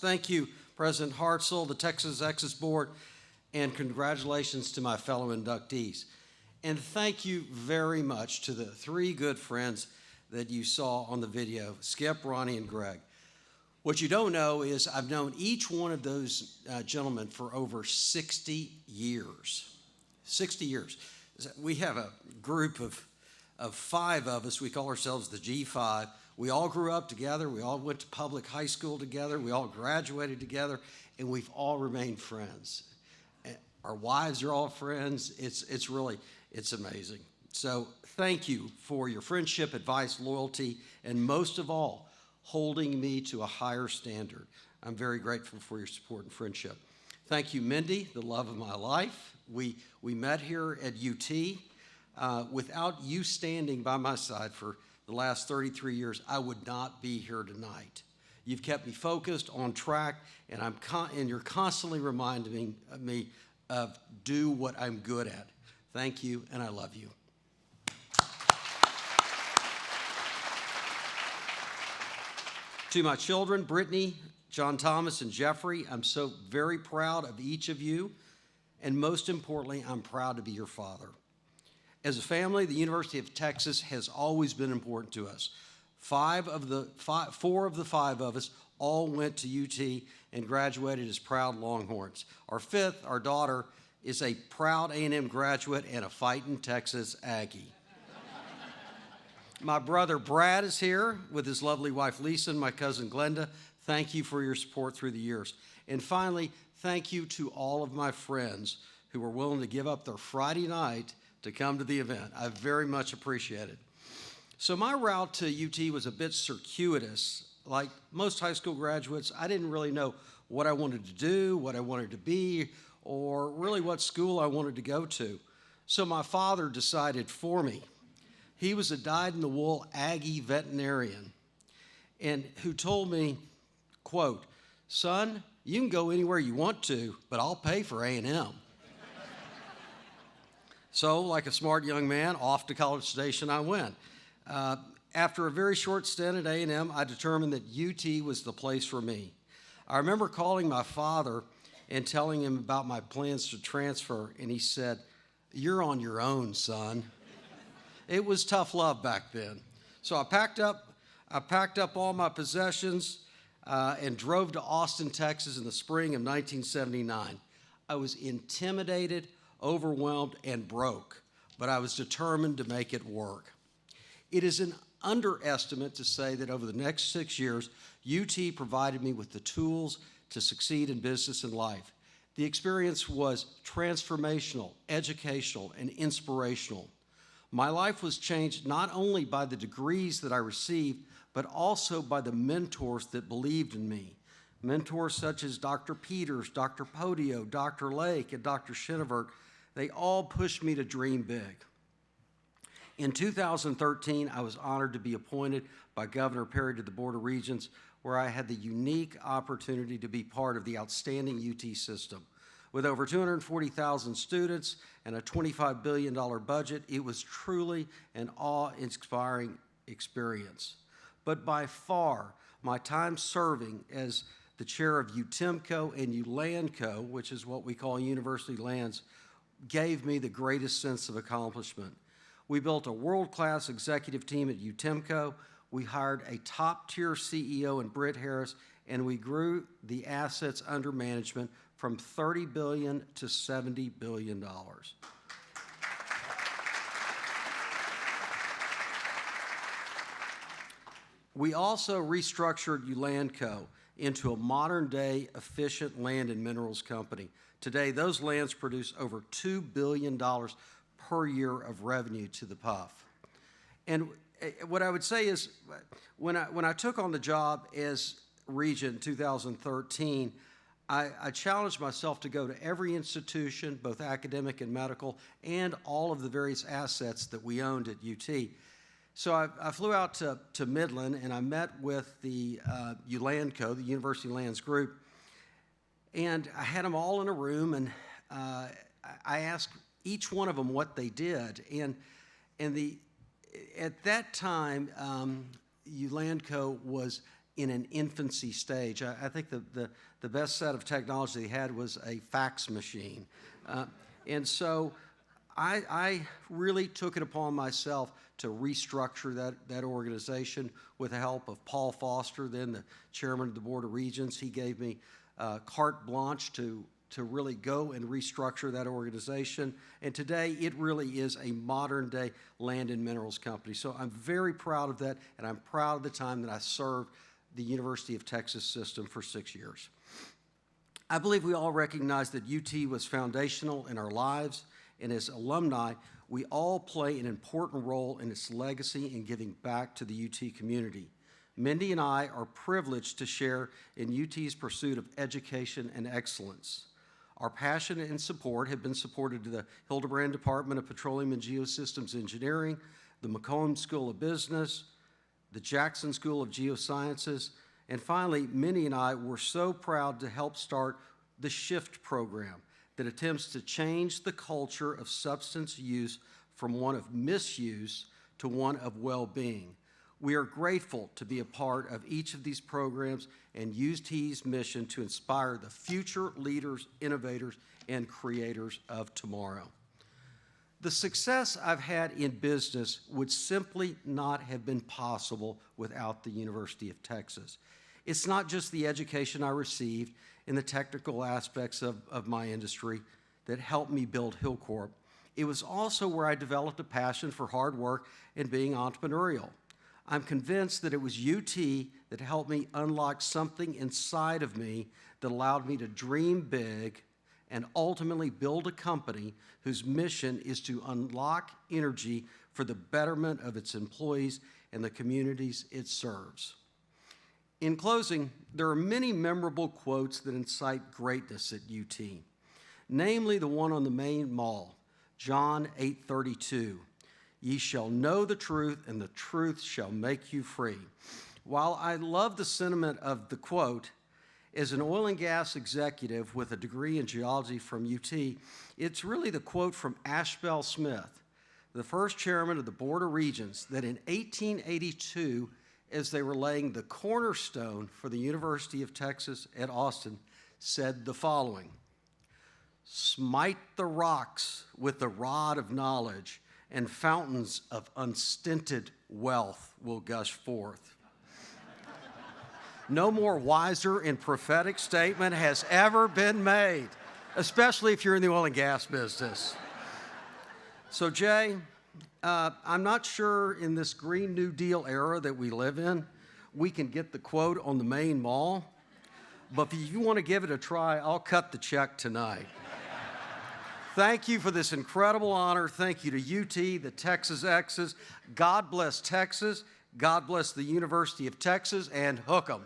Thank you, President Hartzell, the Texas Exes Board, and congratulations to my fellow inductees. And thank you very much to the three good friends that you saw on the video, Skip, Ronnie, and Greg. What you don't know is I've known each one of those gentlemen for over 60 years. 60 years. We have a group of five of us. We call ourselves the G5. We all grew up together. We all went to public high school together. We all graduated together, and we've all remained friends. Our wives are all friends. It's amazing. So thank you for your friendship, advice, loyalty, and most of all, holding me to a higher standard. I'm very grateful for your support and friendship. Thank you, Mindy, the love of my life. We met here at UT. Without you standing by my side for the last 33 years, I would not be here tonight. You've kept me focused, on track, and you're constantly reminding me of do what I'm good at. Thank you, and I love you. To my children, Brittany, John Thomas, and Jeffrey, I'm so very proud of each of you, and most importantly, I'm proud to be your father. As a family, the University of Texas has always been important to us. Four of the five of us all went to UT and graduated as proud Longhorns. Our fifth, our daughter, is a proud A&M graduate and a fighting Texas Aggie. My brother Brad is here with his lovely wife Lisa and my cousin Glenda. Thank you for your support through the years. And finally, thank you to all of my friends who were willing to give up their Friday night to come to the event. I very much appreciate it. So my route to UT was a bit circuitous. Like most high school graduates, I didn't really know what I wanted to do, what I wanted to be, or really what school I wanted to go to. So my father decided for me. He was a dyed-in-the-wool Aggie veterinarian and who told me, quote, "Son, you can go anywhere you want to, but I'll pay for A&M. So, like a smart young man, off to College Station I went. After a very short stint at A&M, I determined that UT was the place for me. I remember calling my father and telling him about my plans to transfer, and he said, "You're on your own, son." It was tough love back then. So I packed up all my possessions and drove to Austin, Texas in the spring of 1979. I was intimidated, overwhelmed, and broke, but I was determined to make it work. It is an underestimate to say that over the next 6 years, UT provided me with the tools to succeed in business and life. The experience was transformational, educational, and inspirational. My life was changed not only by the degrees that I received, but also by the mentors that believed in me. Mentors such as Dr. Peters, Dr. Podio, Dr. Lake, and Dr. Shinevert, they all pushed me to dream big. In 2013, I was honored to be appointed by Governor Perry to the Board of Regents, where I had the unique opportunity to be part of the outstanding UT system. With over 240,000 students and a $25 billion budget, it was truly an awe-inspiring experience. But by far, my time serving as the chair of UTIMCO and ULANCO, which is what we call university lands, gave me the greatest sense of accomplishment. We built a world-class executive team at UTIMCO. We hired a top-tier CEO in Britt Harris, and we grew the assets under management from $30 billion to $70 billion. We also restructured ULANCO into a modern-day efficient land and minerals company. Today, those lands produce over $2 billion per year of revenue to the PUF. And what I would say is, when I took on the job as Regent in 2013, I challenged myself to go to every institution, both academic and medical, and all of the various assets that we owned at UT. So I flew out to Midland, and I met with the ULANCO, the University Lands Group, and I had them all in a room, and I asked each one of them what they did. And at that time, ULANCO was in an infancy stage. I think the best set of technology they had was a fax machine. And so I really took it upon myself to restructure that organization with the help of Paul Foster, then the chairman of the Board of Regents. He gave me carte blanche to really go and restructure that organization. And today, it really is a modern-day land and minerals company. So I'm very proud of that, and I'm proud of the time that I served the University of Texas system for 6 years. I believe we all recognize that UT was foundational in our lives, and as alumni, we all play an important role in its legacy in giving back to the UT community. Mindy and I are privileged to share in UT's pursuit of education and excellence. Our passion and support have been supported to the Hildebrand Department of Petroleum and Geosystems Engineering, the McComb School of Business, the Jackson School of Geosciences, and finally, Mindy and I were so proud to help start the SHIFT program that attempts to change the culture of substance use from one of misuse to one of well-being. We are grateful to be a part of each of these programs and UT's mission to inspire the future leaders, innovators, and creators of tomorrow. The success I've had in business would simply not have been possible without the University of Texas. It's not just the education I received in the technical aspects of my industry that helped me build Hilcorp. It was also where I developed a passion for hard work and being entrepreneurial. I'm convinced that it was UT that helped me unlock something inside of me that allowed me to dream big and ultimately build a company whose mission is to unlock energy for the betterment of its employees and the communities it serves. In closing, there are many memorable quotes that incite greatness at UT, namely the one on the main mall, John 8:32. Ye shall know the truth, and the truth shall make you free. While I love the sentiment of the quote, as an oil and gas executive with a degree in geology from UT, it's really the quote from Ashbel Smith, the first chairman of the Board of Regents, that in 1882, as they were laying the cornerstone for the University of Texas at Austin, said the following: "Smite the rocks with the rod of knowledge, and fountains of unstinted wealth will gush forth." No more wiser and prophetic statement has ever been made, especially if you're in the oil and gas business. So Jay, I'm not sure in this Green New Deal era that we live in, we can get the quote on the main mall, but if you want to give it a try, I'll cut the check tonight. Thank you for this incredible honor. Thank you to UT, the Texas Exes. God bless Texas. God bless the University of Texas, and hook 'em.